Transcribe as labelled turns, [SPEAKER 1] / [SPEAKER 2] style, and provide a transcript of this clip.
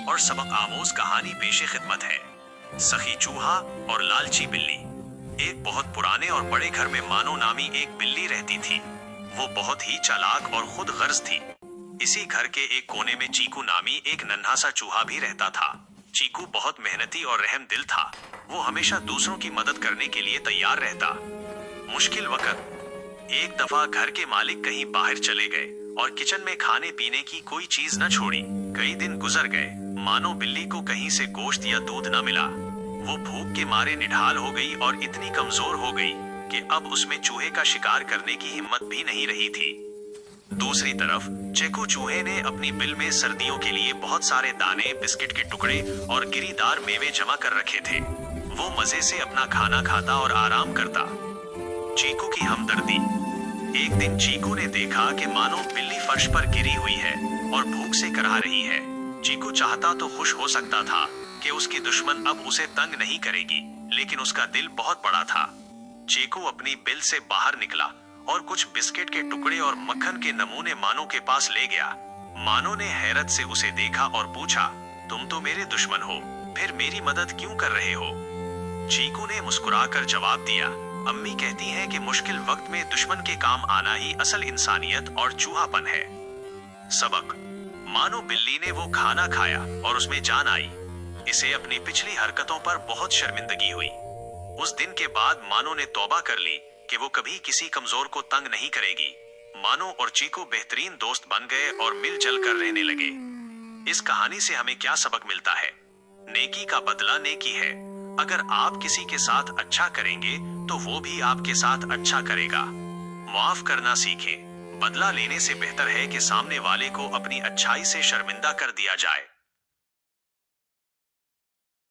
[SPEAKER 1] और सबक आमोज कहानी पेशे खिदमत है। सखी चूहा और लालची बिल्ली। एक बहुत पुराने और बड़े घर में मानो नामी एक बिल्ली रहती थी। वो बहुत ही चालाक और खुद गर्ज थी। इसी घर के एक कोने में चीकू नामी एक नन्हा सा चूहा भी रहता था। चीकू बहुत मेहनती और रहम दिल था। वो हमेशा दूसरों की मदद करने के लिए तैयार रहता। मुश्किल वक्त। एक दफा घर के मालिक कहीं बाहर चले गए और किचन में खाने पीने की कोई चीज न छोड़ी। कई दिन गुजर गए, मानो बिल्ली को कहीं से गोश्त या दूध न मिला। वो भूख के मारे निढाल हो गई और इतनी कमजोर हो गई कि अब उसमें चूहे का शिकार करने की हिम्मत भी नहीं रही थी। दूसरी तरफ चीकू चूहे ने अपनी बिल में सर्दियों के लिए बहुत सारे दाने, बिस्किट के टुकड़े और गिरीदार मेवे जमा कर रखे थे। वो मजे से अपना खाना खाता और आराम करता। चीकू की हमदर्दी। एक दिन चीकू ने देखा कि मानो बिल्ली फर्श पर गिरी हुई है और भूख से कराह रही है। चीकू चाहता तो खुश हो सकता था कि उसकी दुश्मन अब उसे तंग नहीं करेगी, लेकिन उसका दिल बहुत बड़ा था। चीकू अपनी बिल से बाहर निकला और कुछ बिस्किट के टुकड़े और मक्खन के नमूने मानो के पास ले गया। मानो ने हैरत से उसे देखा और पूछा, तुम तो मेरे दुश्मन हो, फिर मेरी मदद क्यों कर रहे हो? चीकू ने मुस्कुराकर जवाब दिया, अम्मी कहती हैं कि मुश्किल वक्त में दुश्मन के काम आना ही असल इंसानियत और चूहापन है। सबक। मानो बिल्ली ने वो खाना खाया और उसमें जान आई। इसे अपनी पिछली हरकतों पर बहुत शर्मिंदगी हुई। उस दिन के बाद मानो ने तौबा कर ली कि वो कभी किसी कमजोर को तंग नहीं करेगी। मानो और चीकू बेहतरीन दोस्त बन गए और मिलजुल कर रहने लगे। इस कहानी से हमें क्या सबक मिलता है? नेकी का बदला नेकी है। अगर आप किसी के साथ अच्छा करेंगे तो वो भी आपके साथ अच्छा करेगा। माफ करना सीखें। बदला लेने से बेहतर है कि सामने वाले को अपनी अच्छाई से शर्मिंदा कर दिया जाए।